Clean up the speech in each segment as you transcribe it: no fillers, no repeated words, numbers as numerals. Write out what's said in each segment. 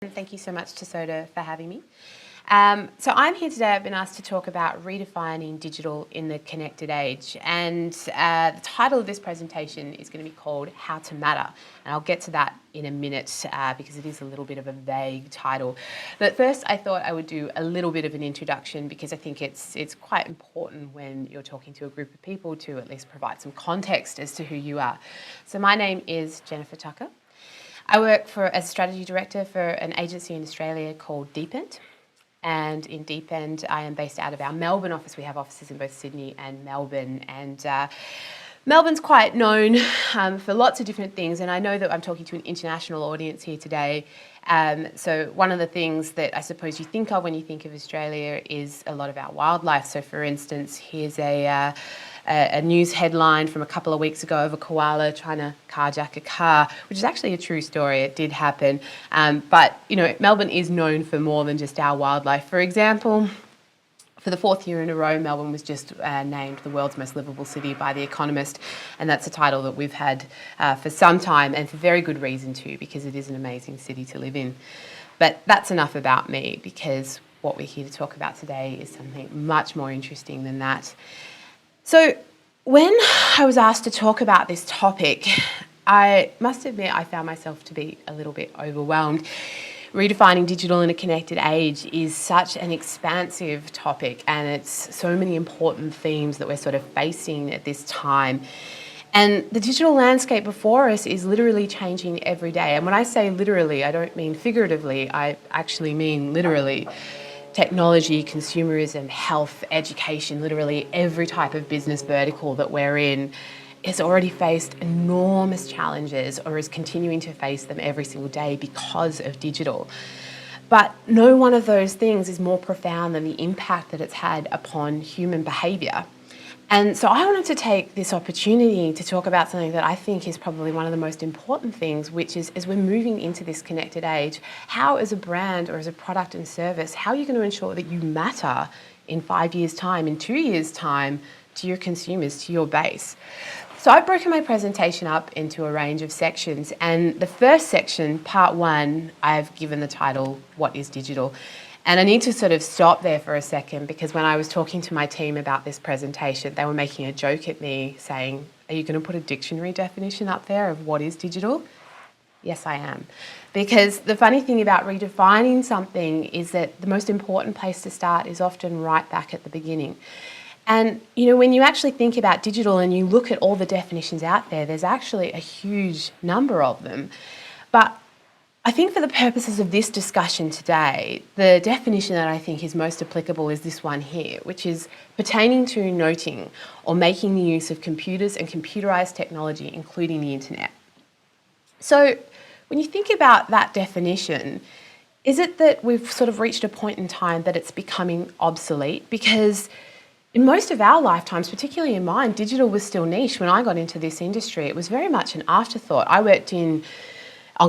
And thank you so much to SoDA for having me. So I'm here today. I've been asked to talk about redefining digital in the connected age, and the title of this presentation is going to be called How to Matter, and I'll get to that in a minute because it is a little bit of a vague title. But first I thought I would do a little bit of an introduction because I think it's quite important when you're talking to a group of people to at least provide some context as to who you are. So my name is Jennifer Tucker. I work as a strategy director for an agency in Australia called Deepend. And in Deepend, I am based out of our Melbourne office. We have offices in both Sydney and Melbourne. And Melbourne's quite known for lots of different things. And I know that I'm talking to an international audience here today. So one of the things that I suppose you think of when you think of Australia is a lot of our wildlife. So for instance, here's a news headline from a couple of weeks ago of a koala trying to carjack a car, which is actually a true story. It did happen. But, you know, Melbourne is known for more than just our wildlife. For example, for the fourth year in a row, Melbourne was just named the world's most livable city by The Economist. And that's a title that we've had for some time, and for very good reason too, because it is an amazing city to live in. But that's enough about me, because what we're here to talk about today is something much more interesting than that. So when I was asked to talk about this topic, I must admit I found myself to be a little bit overwhelmed. Redefining digital in a connected age is such an expansive topic, and it's so many important themes that we're sort of facing at this time. And the digital landscape before us is literally changing every day. And when I say literally, I don't mean figuratively, I actually mean literally. Technology, consumerism, health, education, literally every type of business vertical that we're in has already faced enormous challenges or is continuing to face them every single day because of digital. But no one of those things is more profound than the impact that it's had upon human behaviour. And so I wanted to take this opportunity to talk about something that I think is probably one of the most important things, which is, as we're moving into this connected age, how as a brand or as a product and service, how are you going to ensure that you matter in 5 years' time, in 2 years' time, to your consumers, to your base? So I've broken my presentation up into a range of sections, and the first section, part one, I've given the title, What is Digital? And I need to sort of stop there for a second, because when I was talking to my team about this presentation, they were making a joke at me saying, are you going to put a dictionary definition up there of what is digital? Yes, I am. Because the funny thing about redefining something is that the most important place to start is often right back at the beginning. And, you know, when you actually think about digital and you look at all the definitions out there, there's actually a huge number of them. But I think for the purposes of this discussion today, the definition that I think is most applicable is this one here, which is pertaining to noting or making the use of computers and computerized technology, including the internet. So when you think about that definition, is it that we've sort of reached a point in time that it's becoming obsolete? Because in most of our lifetimes, particularly in mine, digital was still niche. When I got into this industry, it was very much an afterthought. I worked on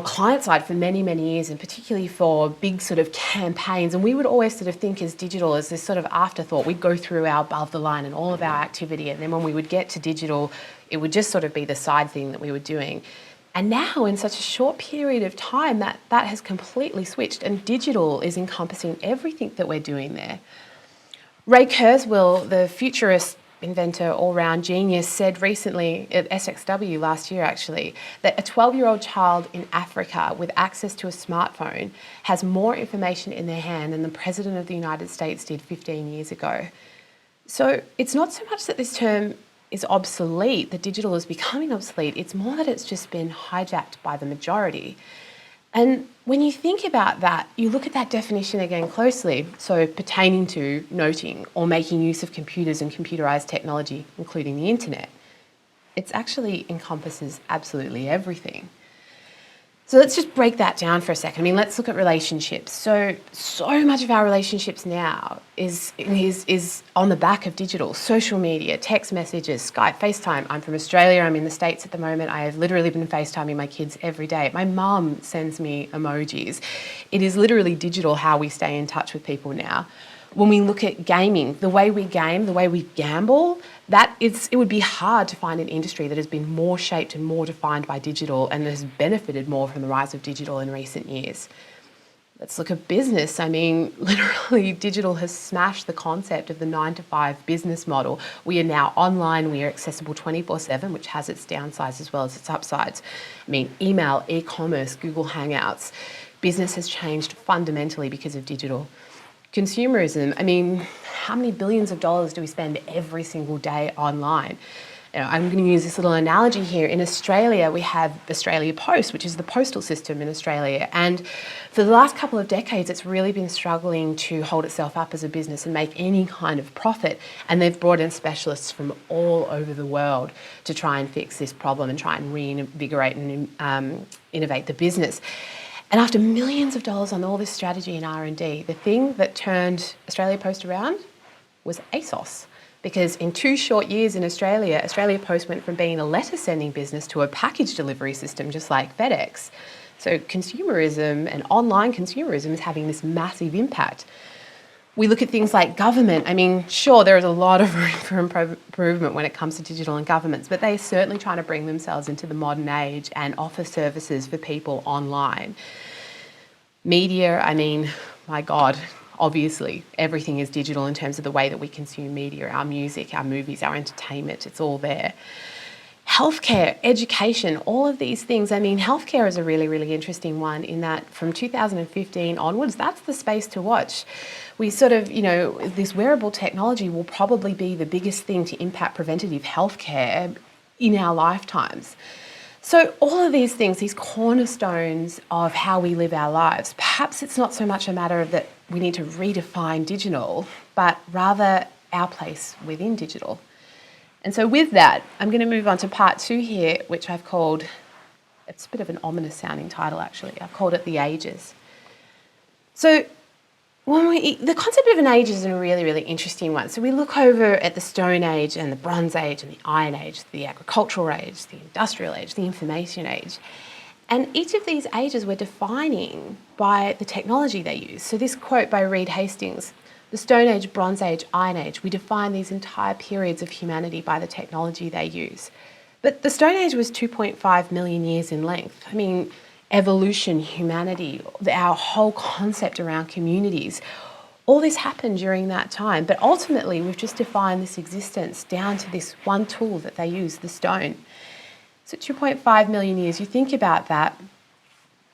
client side for many, many years, and particularly for big sort of campaigns. And we would always sort of think as digital as this sort of afterthought. We'd go through our above the line and all of our activity. And then when we would get to digital, it would just sort of be the side thing that we were doing. And now in such a short period of time, that has completely switched, and digital is encompassing everything that we're doing there. Ray Kurzweil, the futurist inventor, all-round genius, said recently at SXW last year actually, that a 12-year-old child in Africa with access to a smartphone has more information in their hand than the President of the United States did 15 years ago. So it's not so much that this term is obsolete, that digital is becoming obsolete, it's more that it's just been hijacked by the majority. And when you think about that, you look at that definition again closely. So pertaining to, noting, or making use of computers and computerized technology, including the internet. It actually encompasses absolutely everything. So let's just break that down for a second. I mean, let's look at relationships. So much of our relationships now is on the back of digital. Social media, text messages, Skype, FaceTime. I'm from Australia, I'm in the States at the moment. I have literally been FaceTiming my kids every day. My mum sends me emojis. It is literally digital how we stay in touch with people now. When we look at gaming, the way we game, the way we gamble, it would be hard to find an industry that has been more shaped and more defined by digital and has benefited more from the rise of digital in recent years. Let's look at business. I mean, literally, digital has smashed the concept of the 9-to-5 business model. We are now online, we are accessible 24/7, which has its downsides as well as its upsides. I mean, email, e-commerce, Google Hangouts. Business has changed fundamentally because of digital. Consumerism, I mean, how many billions of dollars do we spend every single day online? I'm going to use this little analogy here. In Australia, we have Australia Post, which is the postal system in Australia. And for the last couple of decades, it's really been struggling to hold itself up as a business and make any kind of profit. And they've brought in specialists from all over the world to try and fix this problem and try and reinvigorate and innovate the business. And after millions of dollars on all this strategy and R&D, the thing that turned Australia Post around was ASOS. Because in 2 short years in Australia, Australia Post went from being a letter-sending business to a package delivery system, just like FedEx. So consumerism and online consumerism is having this massive impact. We look at things like government. I mean, sure, there is a lot of room for improvement when it comes to digital and governments, but they're certainly trying to bring themselves into the modern age and offer services for people online. Media, I mean, my God, obviously, everything is digital in terms of the way that we consume media, our music, our movies, our entertainment, it's all there. Healthcare, education, all of these things. I mean, healthcare is a really, really interesting one in that from 2015 onwards, that's the space to watch. We sort of, this wearable technology will probably be the biggest thing to impact preventative healthcare in our lifetimes. So all of these things, these cornerstones of how we live our lives, perhaps it's not so much a matter of that we need to redefine digital, but rather our place within digital. And so with that, I'm going to move on to part 2 here, which I've called, it's a bit of an ominous sounding title actually, I've called it The Ages. So the concept of an age is a really, really interesting one. So we look over at the Stone Age and the Bronze Age and the Iron Age, the Agricultural Age, the Industrial Age, the Information Age. And each of these ages we're defining by the technology they use. So this quote by Reed Hastings, the Stone Age, Bronze Age, Iron Age, we define these entire periods of humanity by the technology they use. But the Stone Age was 2.5 million years in length. I mean, evolution, humanity, our whole concept around communities, all this happened during that time. But ultimately, we've just defined this existence down to this one tool that they use, the stone. So 2.5 million years, you think about that.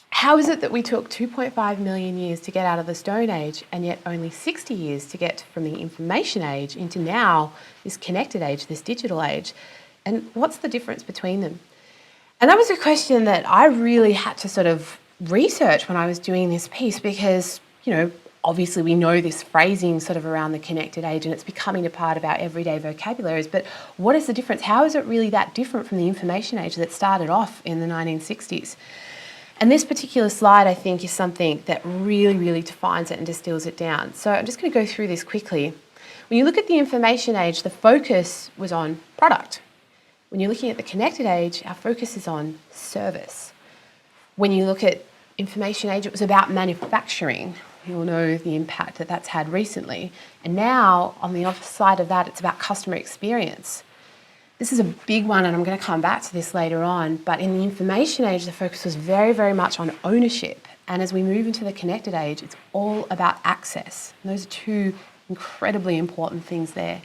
How is it that we took 2.5 million years to get out of the Stone Age and yet only 60 years to get from the Information Age into now this connected age, this digital age? And what's the difference between them? And that was a question that I really had to sort of research when I was doing this piece because, obviously we know this phrasing sort of around the connected age and it's becoming a part of our everyday vocabularies, but what is the difference? How is it really that different from the Information Age that started off in the 1960s? And this particular slide, I think, is something that really, really defines it and distills it down. So I'm just going to go through this quickly. When you look at the Information Age, the focus was on product. When you're looking at the connected age, our focus is on service. When you look at Information Age, it was about manufacturing. We all know the impact that that's had recently. And now, on the other side of that, it's about customer experience. This is a big one, and I'm going to come back to this later on, but in the Information Age, the focus was very, very much on ownership. And as we move into the connected age, it's all about access. And those are 2 incredibly important things there.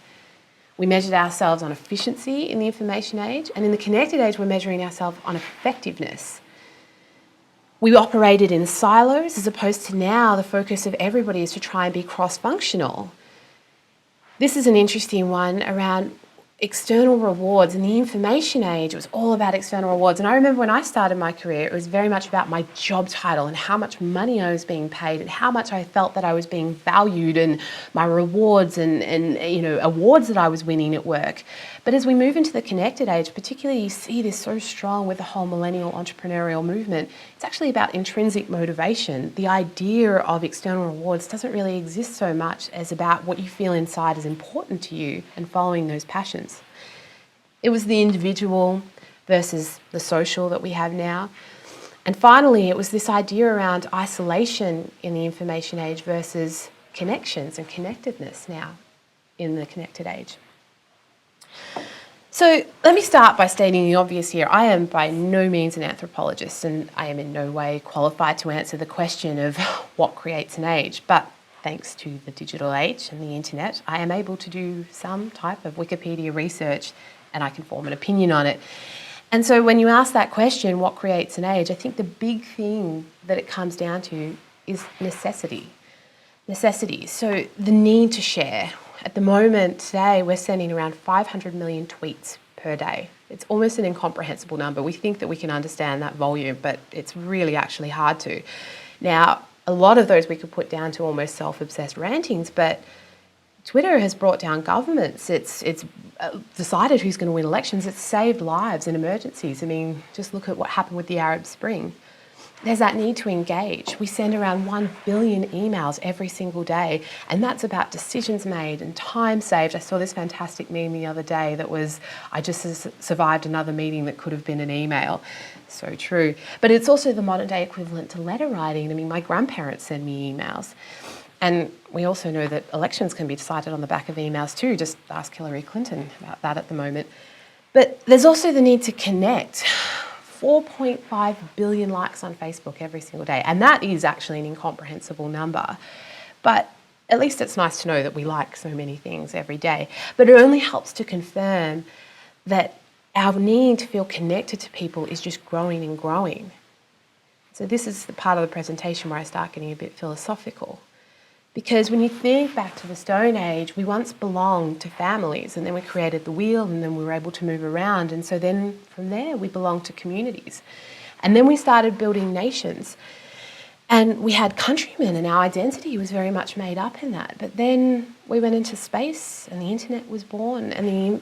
We measured ourselves on efficiency in the Information Age, and in the connected age, we're measuring ourselves on effectiveness. We operated in silos as opposed to now the focus of everybody is to try and be cross-functional. This is an interesting one around external rewards. In the Information Age, it was all about external rewards. And I remember when I started my career, it was very much about my job title and how much money I was being paid and how much I felt that I was being valued and my rewards and awards that I was winning at work. But as we move into the connected age, particularly you see this so strong with the whole millennial entrepreneurial movement, it's actually about intrinsic motivation. The idea of external rewards doesn't really exist so much as about what you feel inside is important to you and following those passions. It was the individual versus the social that we have now. And finally, it was this idea around isolation in the Information Age versus connections and connectedness now in the connected age. So let me start by stating the obvious here. I am by no means an anthropologist, and I am in no way qualified to answer the question of what creates an age. But thanks to the digital age and the internet, I am able to do some type of Wikipedia research and I can form an opinion on it. And so when you ask that question, what creates an age, I think the big thing that it comes down to is necessity. Necessity. So the need to share. At the moment today, we're sending around 500 million tweets per day. It's almost an incomprehensible number. We think that we can understand that volume, but it's really actually hard to. Now, a lot of those we could put down to almost self-obsessed rantings, but Twitter has brought down governments. It's decided who's going to win elections. It's saved lives in emergencies. I mean, just look at what happened with the Arab Spring. There's that need to engage. We send around 1 billion emails every single day, and that's about decisions made and time saved. I saw this fantastic meme the other day that was, I just survived another meeting that could have been an email. So true. But it's also the modern day equivalent to letter writing. I mean, my grandparents send me emails. And we also know that elections can be decided on the back of emails too. Just ask Hillary Clinton about that at the moment. But there's also the need to connect. 4.5 billion likes on Facebook every single day. And that is actually an incomprehensible number. But at least it's nice to know that we like so many things every day. But it only helps to confirm that our need to feel connected to people is just growing and growing. So this is the part of the presentation where I start getting a bit philosophical. Because when you think back to the Stone Age, we once belonged to families, and then we created the wheel, and then we were able to move around. And so then from there, we belonged to communities. And then we started building nations. And we had countrymen, and our identity was very much made up in that. But then we went into space, and the internet was born, and the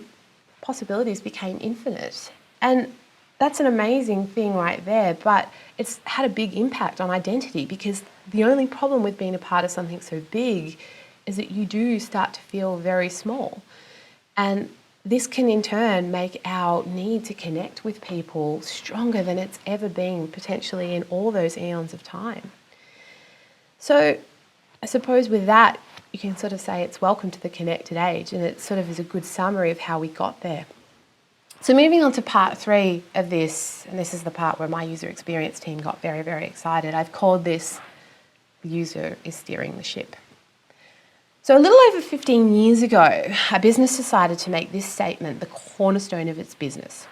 possibilities became infinite. And that's an amazing thing right there, but it's had a big impact on identity, because the only problem with being a part of something so big is that you do start to feel very small. And this can in turn make our need to connect with people stronger than it's ever been, potentially in all those eons of time. So I suppose with that, you can sort of say it's welcome to the connected age, and it sort of is a good summary of how we got there. So moving on to part 3 of this, and this is the part where my user experience team got very, very excited. I've called this "The User is Steering the Ship." So a little over 15 years ago, a business decided to make this statement the cornerstone of its business.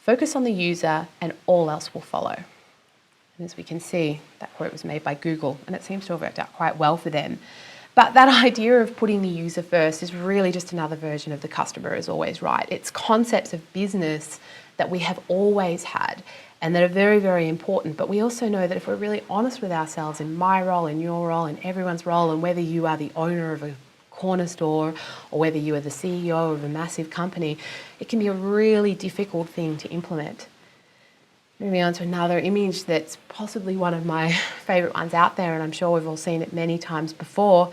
Focus on the user and all else will follow. And as we can see, that quote was made by Google, and it seems to have worked out quite well for them. But that idea of putting the user first is really just another version of the customer is always right. It's concepts of business that we have always had and that are very, very important. But we also know that if we're really honest with ourselves, in my role, in your role, in everyone's role, and whether you are the owner of a corner store or whether you are the CEO of a massive company, it can be a really difficult thing to implement. Moving on to another image that's possibly one of my favourite ones out there, and I'm sure we've all seen it many times before.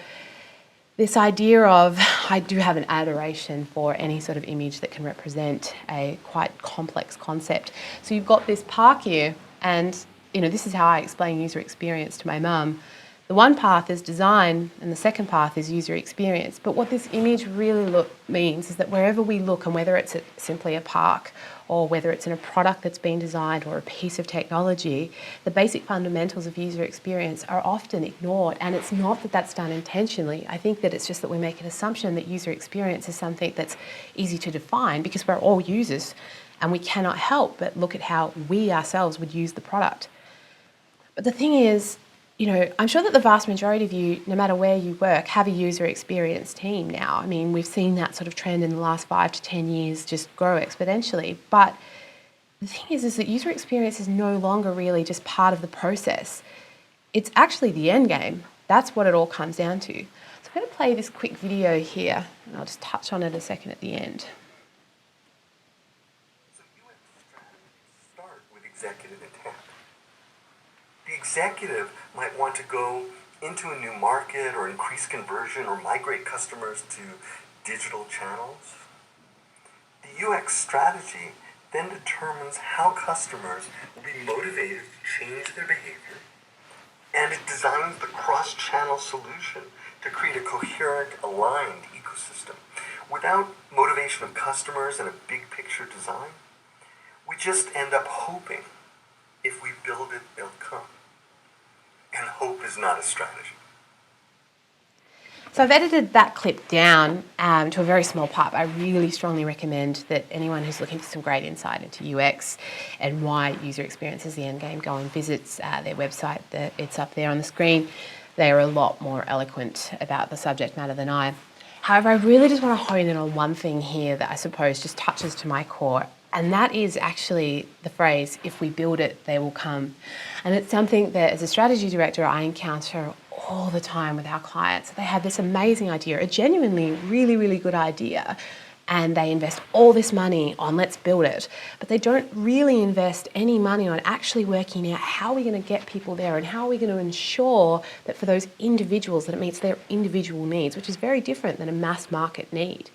This idea of, I do have an adoration for any sort of image that can represent a quite complex concept. So you've got this park here, and this is how I explain user experience to my mum. The one path is design, and the second path is user experience. But what this image really means is that wherever we look, and whether it's simply a park, or whether it's in a product that's been designed or a piece of technology, the basic fundamentals of user experience are often ignored. And it's not that that's done intentionally. I think that it's just that we make an assumption that user experience is something that's easy to define because we're all users and we cannot help but look at how we ourselves would use the product. But the thing is, I'm sure that the vast majority of you, no matter where you work, have a user experience team now. I mean, we've seen that sort of trend in the last 5 to 10 years just grow exponentially. But the thing is that user experience is no longer really just part of the process. It's actually the end game. That's what it all comes down to. So I'm going to play this quick video here, and I'll just touch on it a second at the end. So UX strategies start with executive intent. The executive might want to go into a new market or increase conversion or migrate customers to digital channels. The UX strategy then determines how customers will be motivated to change their behavior, and it designs the cross-channel solution to create a coherent, aligned ecosystem Without motivation of customers and a big picture design, we just end up hoping if we build it, they'll come. And hope is not a strategy. So I've edited that clip down to a very small part. I really strongly recommend that anyone who's looking for some great insight into UX and why user experience is the end game, go and visit their website. It's up there on the screen. They are a lot more eloquent about the subject matter than I. However, I really just want to hone in on one thing here that I suppose just touches to my core, and that is actually the phrase, if we build it, they will come. And it's something that as a strategy director, I encounter all the time with our clients. They have this amazing idea, a genuinely really, really good idea, and they invest all this money on let's build it, but they don't really invest any money on actually working out how we're going to get people there and how are we going to ensure that for those individuals that it meets their individual needs, which is very different than a mass market need.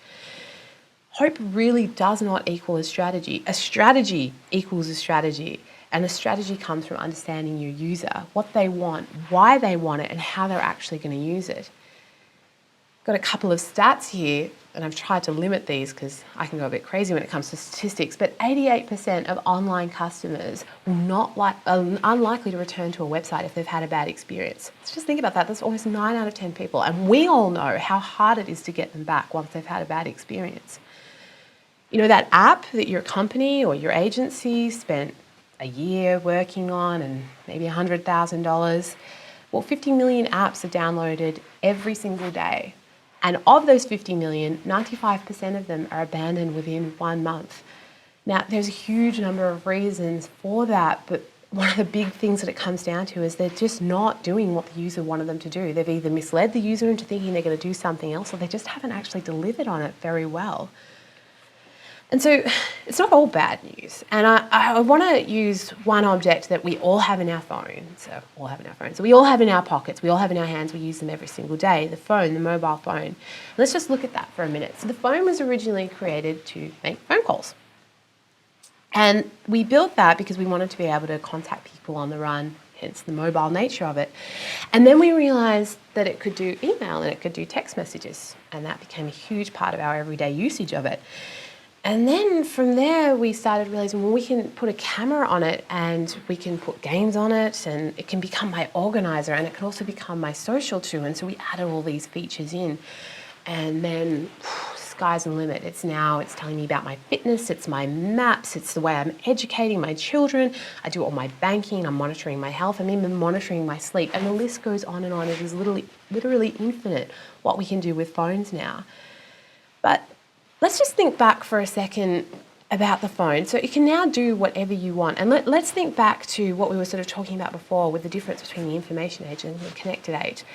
Hope really does not equal a strategy. A strategy equals a strategy. And a strategy comes from understanding your user, what they want, why they want it, and how they're actually going to use it. Got a couple of stats here, and I've tried to limit these because I can go a bit crazy when it comes to statistics, but 88% of online customers are unlikely to return to a website if they've had a bad experience. Let's just think about that. That's almost 9 out of 10 people. And we all know how hard it is to get them back once they've had a bad experience. You know, that app that your company or your agency spent a year working on and maybe $100,000, well, 50 million apps are downloaded every single day. And of those 50 million, 95% of them are abandoned within 1 month. Now, there's a huge number of reasons for that, but one of the big things that it comes down to is they're just not doing what the user wanted them to do. They've either misled the user into thinking they're going to do something else, or they just haven't actually delivered on it very well. And so it's not all bad news. And I want to use one object that we all have in our phones. We all have in our pockets. We all have in our hands. We use them every single day. The phone, the mobile phone. Let's just look at that for a minute. So the phone was originally created to make phone calls. And we built that because we wanted to be able to contact people on the run, hence the mobile nature of it. And then we realized that it could do email and it could do text messages. And that became a huge part of our everyday usage of it. And then from there, we started realizing, well, we can put a camera on it and we can put games on it and it can become my organizer and it can also become my social too. And so we added all these features in. And then sky's the limit. It's telling me about my fitness, it's my maps, it's the way I'm educating my children. I do all my banking, I'm monitoring my health, I'm even monitoring my sleep. And the list goes on and on. It is literally infinite what we can do with phones now. But let's just think back for a second about the phone. So it can now do whatever you want. And let's think back to what we were sort of talking about before with the difference between the information age and the connected age.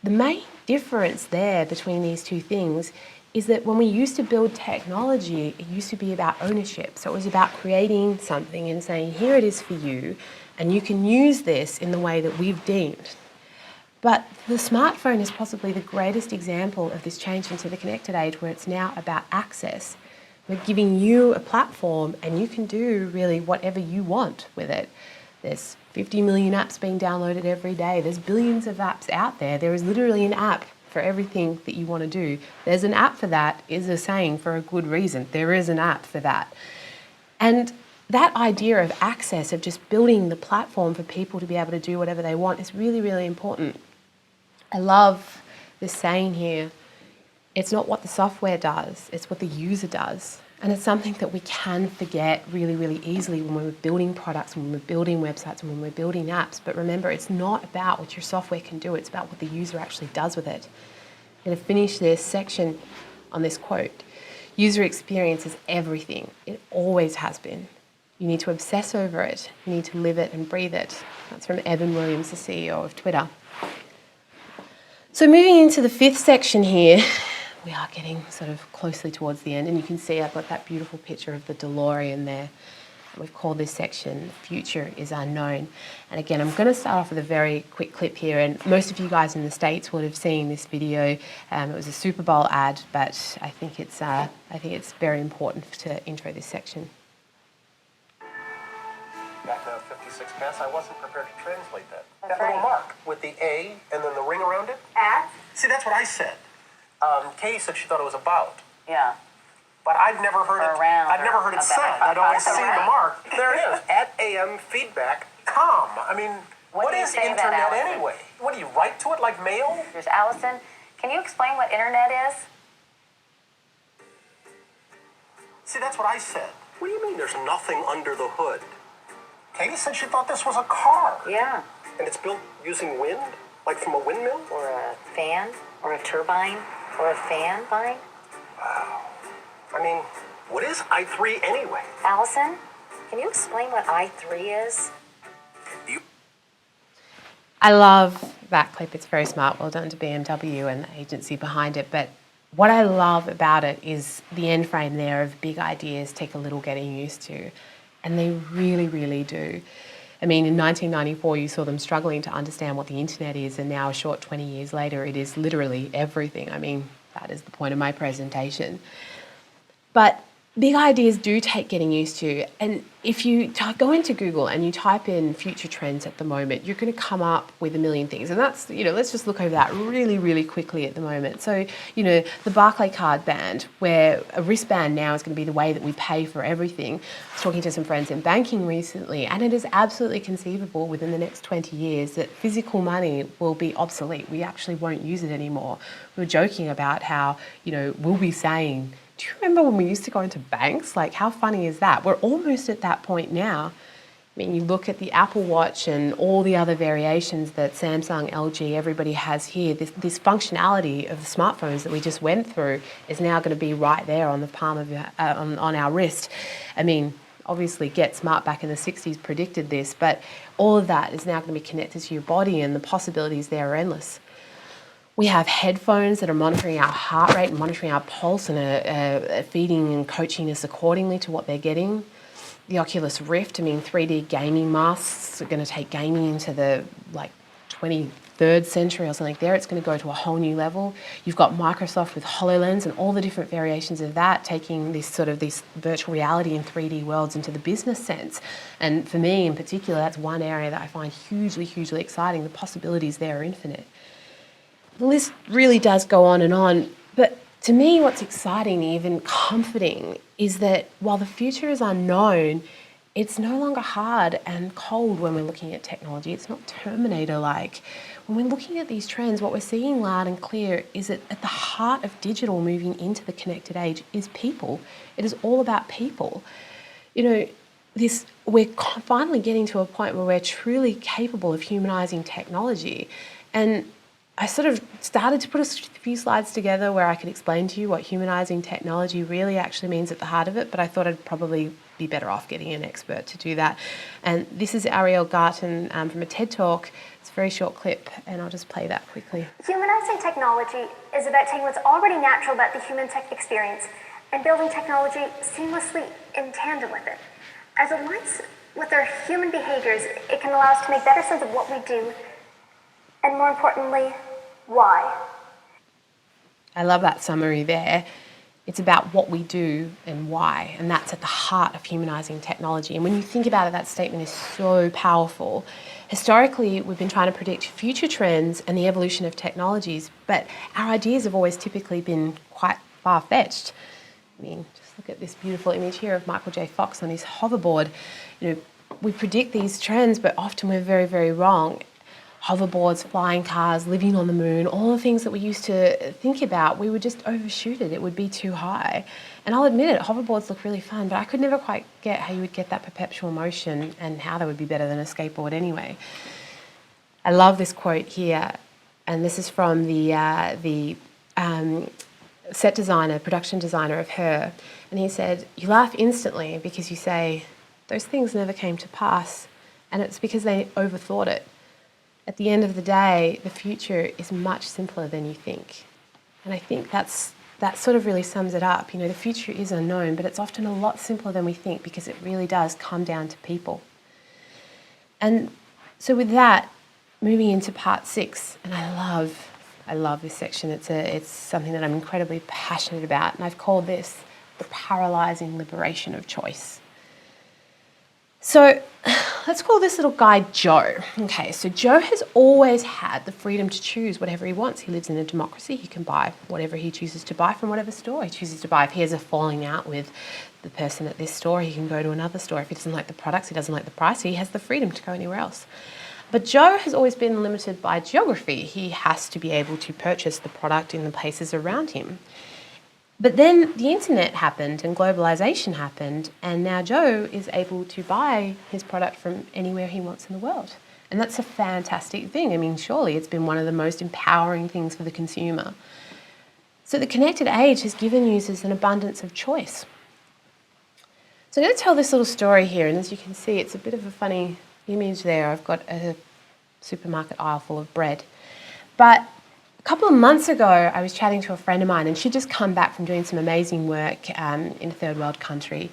The main difference there between these two things is that when we used to build technology, it used to be about ownership. So it was about creating something and saying, here it is for you, and you can use this in the way that we've deemed. But the smartphone is possibly the greatest example of this change into the connected age, where it's now about access. We're giving you a platform and you can do really whatever you want with it. There's 50 million apps being downloaded every day. There's billions of apps out there. There is literally an app for everything that you want to do. There's an app for that is a saying for a good reason. There is an app for that. And that idea of access, of just building the platform for people to be able to do whatever they want, is really, really important. I love this saying here, it's not what the software does, it's what the user does. And it's something that we can forget really, really easily when we're building products, when we're building websites, and when we're building apps. But remember, it's not about what your software can do, it's about what the user actually does with it. I'm going to finish this section on this quote. User experience is everything. It always has been. You need to obsess over it. You need to live it and breathe it. That's from Evan Williams, the CEO of Twitter. So moving into the fifth section here, we are getting sort of closely towards the end, and you can see I've got that beautiful picture of the DeLorean there. We've called this section Future is Unknown. And again, I'm going to start off with a very quick clip here, and most of you guys in the States would have seen this video. It was a Super Bowl ad, but I think it's very important to intro this section. Back to 56 pass, I wasn't prepared to translate that. That little mark with the A and then the ring around it? At? See, that's what I said. Kay said she thought it was about. Yeah. But I'd never heard Or it. around I'd never or heard it about. said. I'd always That's seen right. the mark. There it is. At amfeedback.com. I mean, What do you is say about internet Allison? anyway? What do you write to it like mail? There's Allison. Can you explain what internet is? See, that's what I said. What do you mean there's nothing under the hood? Katie said she thought this was a car. Yeah. And it's built using wind? Like from a windmill? Or a fan, or a turbine, or a fan vine. I mean, what is I3 anyway? Allison, can you explain what I3 is? I love that clip. It's very smart. Well done to BMW and the agency behind it. But what I love about it is the end frame there of big ideas take a little getting used to. And they really, really do. I mean, in 1994, you saw them struggling to understand what the internet is, and now a short 20 years later, it is literally everything. I mean, that is the point of my presentation. But big ideas do take getting used to. And if you go into Google and you type in future trends at the moment, you're going to come up with a million things. And that's, let's just look over that really, really quickly at the moment. So, the Barclaycard band, where a wristband now is going to be the way that we pay for everything. I was talking to some friends in banking recently, and it is absolutely conceivable within the next 20 years that physical money will be obsolete. We actually won't use it anymore. We were joking about how, we'll be saying, do you remember when we used to go into banks? Like, how funny is that? We're almost at that point now. I mean, you look at the Apple Watch and all the other variations that Samsung, LG, everybody has here. This functionality of the smartphones that we just went through is now going to be right there on the palm of on our wrist. I mean, obviously Get Smart back in the 60s predicted this, but all of that is now going to be connected to your body, and the possibilities there are endless. We have headphones that are monitoring our heart rate and monitoring our pulse and are feeding and coaching us accordingly to what they're getting. The Oculus Rift, 3D gaming masks are going to take gaming into the 23rd century or something there. It's going to go to a whole new level. You've got Microsoft with HoloLens and all the different variations of that, taking this virtual reality and 3D worlds into the business sense. And for me in particular, that's one area that I find hugely, hugely exciting. The possibilities there are infinite. The list really does go on, but to me what's exciting, even comforting, is that while the future is unknown, it's no longer hard and cold when we're looking at technology. It's not Terminator-like. When we're looking at these trends, what we're seeing loud and clear is that at the heart of digital moving into the connected age is people. It is all about people. We're finally getting to a point where we're truly capable of humanizing technology. And I started to put a few slides together where I could explain to you what humanizing technology really actually means at the heart of it, but I thought I'd probably be better off getting an expert to do that. And this is Ariel Garten from a TED Talk. It's a very short clip, and I'll just play that quickly. Humanizing technology is about taking what's already natural about the human tech experience and building technology seamlessly in tandem with it. As it aligns with our human behaviors, it can allow us to make better sense of what we do, and more importantly, why. I love that summary there. It's about what we do and why, and that's at the heart of humanizing technology. And when you think about it, that statement is so powerful. Historically, we've been trying to predict future trends and the evolution of technologies, but our ideas have always typically been quite far-fetched. Just look at this beautiful image here of Michael J. Fox on his hoverboard. We predict these trends, but often we're very, very wrong. Hoverboards, flying cars, living on the moon, all the things that we used to think about, we would just overshoot it. It would be too high. And I'll admit it, hoverboards look really fun, but I could never quite get how you would get that perpetual motion and how they would be better than a skateboard anyway. I love this quote here, and this is from the set designer, production designer of Her, and he said, "You laugh instantly because you say, those things never came to pass, and it's because they overthought it. At the end of the day, the future is much simpler than you think." And I think that really sums it up. The future is unknown, but it's often a lot simpler than we think because it really does come down to people. And so with that, moving into part 6, and I love this section. It's something that I'm incredibly passionate about, and I've called this the paralyzing liberation of choice. So let's call this little guy Joe. Okay, so Joe has always had the freedom to choose whatever he wants. He lives in a democracy. He can buy whatever he chooses to buy from whatever store he chooses to buy. If he has a falling out with the person at this store, he can go to another store. If he doesn't like the products, he doesn't like the price, he has the freedom to go anywhere else. But Joe has always been limited by geography. He has to be able to purchase the product in the places around him. But then the internet happened and globalization happened, and now Joe is able to buy his product from anywhere he wants in the world. And that's a fantastic thing. I mean, surely it's been one of the most empowering things for the consumer. So the connected age has given users an abundance of choice. So I'm going to tell this little story here, and as you can see, it's a bit of a funny image there. I've got a supermarket aisle full of bread. But a couple of months ago, I was chatting to a friend of mine, and she'd just come back from doing some amazing work in a third world country.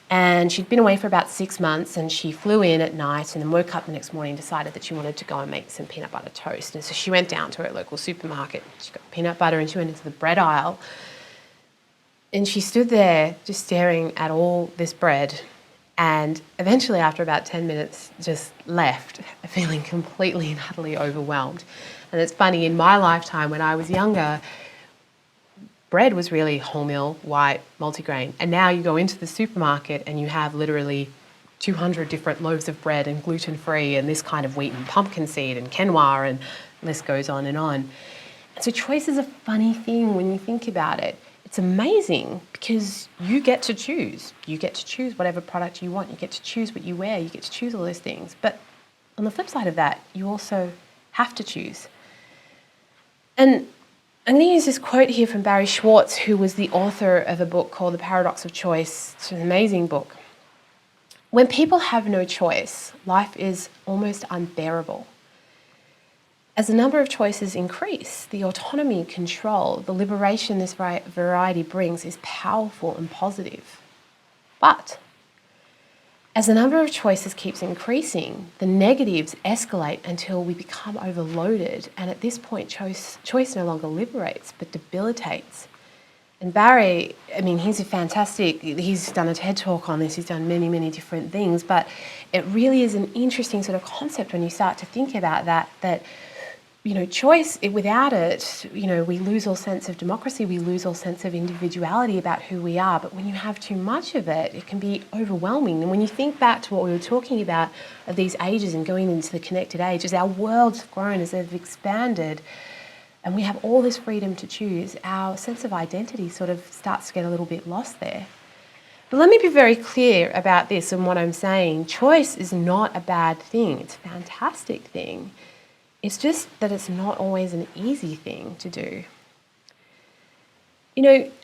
And she'd been away for about 6 months, and she flew in at night and then woke up the next morning and decided that she wanted to go and make some peanut butter toast. And so she went down to her local supermarket. She got peanut butter and she went into the bread aisle. And she stood there just staring at all this bread, and eventually after about 10 minutes just left feeling completely and utterly overwhelmed. And it's funny, in my lifetime when I was younger, bread was really wholemeal, white, multigrain. And now you go into the supermarket and you have literally 200 different loaves of bread and gluten-free and this kind of wheat and pumpkin seed and quinoa, and the list goes on and on. And so choice is a funny thing when you think about it. It's amazing because you get to choose. You get to choose whatever product you want. You get to choose what you wear. You get to choose all those things. But on the flip side of that, you also have to choose. And I'm going to use this quote here from Barry Schwartz, who was the author of a book called The Paradox of Choice. It's an amazing book. When people have no choice, life is almost unbearable. As the number of choices increase, the autonomy, control, the liberation this variety brings is powerful and positive. But as the number of choices keeps increasing, the negatives escalate until we become overloaded, and at this point choice no longer liberates but debilitates. And Barry, I mean, he's done a TED talk on this, he's done many, many different things, but it really is an interesting sort of concept when you start to think about that choice, without it, we lose all sense of democracy, we lose all sense of individuality about who we are. But when you have too much of it, it can be overwhelming. And when you think back to what we were talking about of these ages and going into the connected age, as our world's grown, as they've expanded, and we have all this freedom to choose, our sense of identity sort of starts to get a little bit lost there. But let me be very clear about this and what I'm saying. Choice is not a bad thing. It's a fantastic thing. It's just that it's not always an easy thing to do.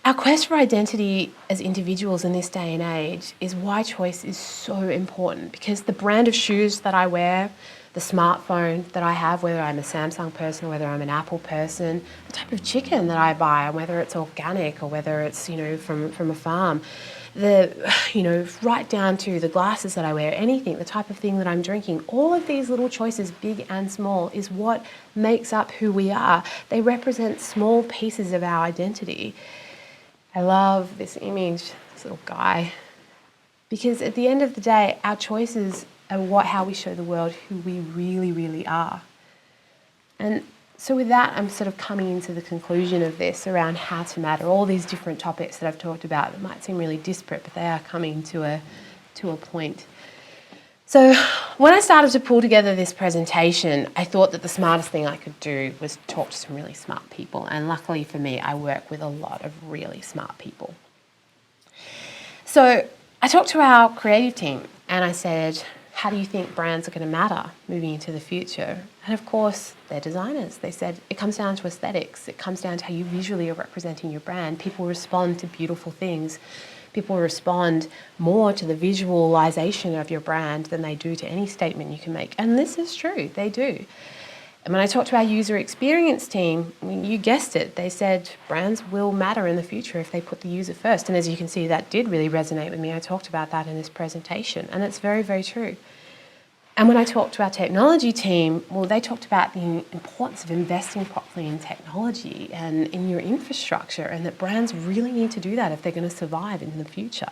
Our quest for identity as individuals in this day and age is why choice is so important, because the brand of shoes that I wear, the smartphone that I have, whether I'm a Samsung person or whether I'm an Apple person, the type of chicken that I buy, whether it's organic or whether it's, from a farm, right down to the glasses that I wear, anything, the type of thing that I'm drinking, all of these little choices, big and small, is what makes up who we are. They represent small pieces of our identity. I love this image, this little guy, because at the end of the day, our choices are how we show the world who we really, really are. And so with that, I'm sort of coming into the conclusion of this around how to matter, all these different topics that I've talked about that might seem really disparate, but they are coming to a point. So when I started to pull together this presentation, I thought that the smartest thing I could do was talk to some really smart people. And luckily for me, I work with a lot of really smart people. So I talked to our creative team and I said, how do you think brands are going to matter moving into the future? And of course, they're designers. They said it comes down to aesthetics. It comes down to how you visually are representing your brand. People respond to beautiful things. People respond more to the visualization of your brand than they do to any statement you can make. And this is true, they do. And when I talked to our user experience team, you guessed it, they said brands will matter in the future if they put the user first. And as you can see, that did really resonate with me. I talked about that in this presentation, and it's very, very true. And when I talked to our technology team, well, they talked about the importance of investing properly in technology and in your infrastructure, and that brands really need to do that if they're going to survive in the future.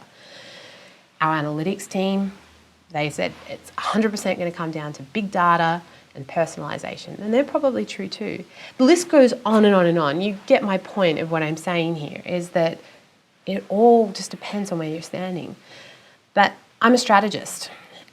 Our analytics team, They said it's 100% going to come down to big data and personalisation, and they're probably true too. The list goes on and on and on. You get my point of what I'm saying here, is that it all just depends on where you're standing. But I'm a strategist,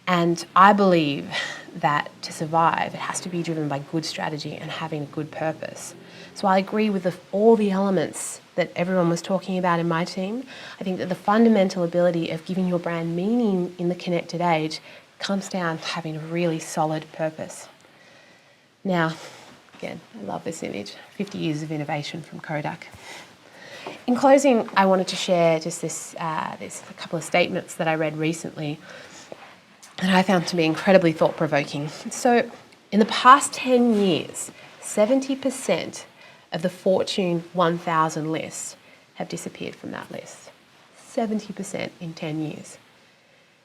and I believe that to survive, it has to be driven by good strategy and having a good purpose. So I agree with all the elements that everyone was talking about in my team. I think that the fundamental ability of giving your brand meaning in the connected age comes down to having a really solid purpose. Now, again, I love this image, 50 years of innovation from Kodak. In closing, I wanted to share just this a couple of statements that I read recently that I found to be incredibly thought-provoking. So, in the past 10 years, 70% of the Fortune 1000 lists have disappeared from that list. 70% in 10 years.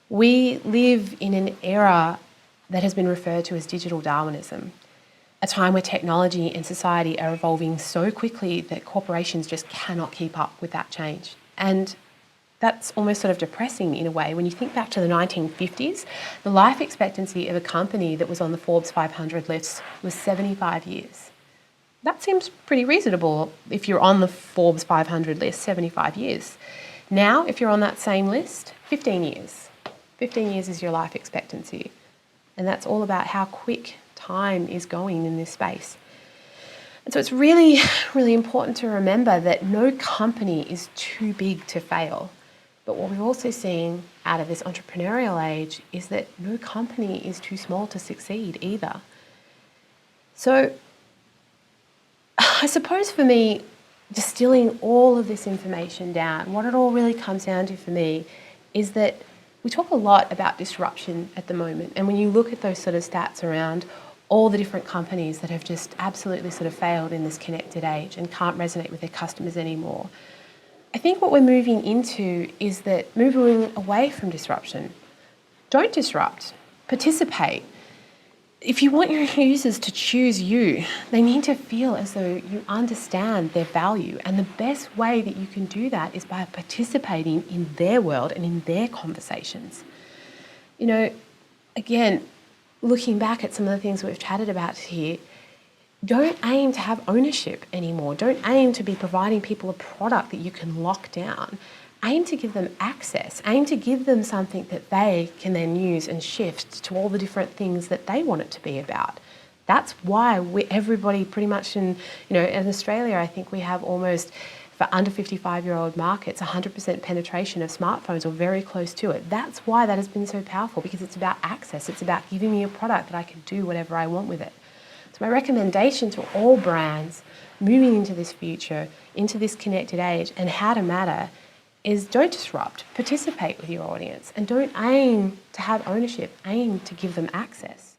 We live in an era that has been referred to as digital Darwinism, a time where technology and society are evolving so quickly that corporations just cannot keep up with that change. And that's almost sort of depressing in a way. When you think back to the 1950s, the life expectancy of a company that was on the Forbes 500 list was 75 years. That seems pretty reasonable if you're on the Forbes 500 list, 75 years. Now, if you're on that same list, 15 years. 15 years is your life expectancy. And that's all about how quick time is going in this space. And so it's really, really important to remember that no company is too big to fail. But what we've also seen out of this entrepreneurial age is that no company is too small to succeed either. So I suppose for me, distilling all of this information down, what it all really comes down to for me is that we talk a lot about disruption at the moment. And when you look at those sort of stats around all the different companies that have just absolutely sort of failed in this connected age and can't resonate with their customers anymore, I think what we're moving into is that moving away from disruption. Don't disrupt, participate. If you want your users to choose you, they need to feel as though you understand their value. And the best way that you can do that is by participating in their world and in their conversations. You know, again, looking back at some of the things we've chatted about here, don't aim to have ownership anymore. Don't aim to be providing people a product that you can lock down. Aim to give them access. Aim to give them something that they can then use and shift to all the different things that they want it to be about. That's why everybody pretty much in Australia, I think we have almost, for under 55-year-old markets, 100% penetration of smartphones or very close to it. That's why that has been so powerful, because it's about access. It's about giving me a product that I can do whatever I want with it. So my recommendation to all brands moving into this future, into this connected age, and how to matter is don't disrupt, participate with your audience, and don't aim to have ownership, aim to give them access.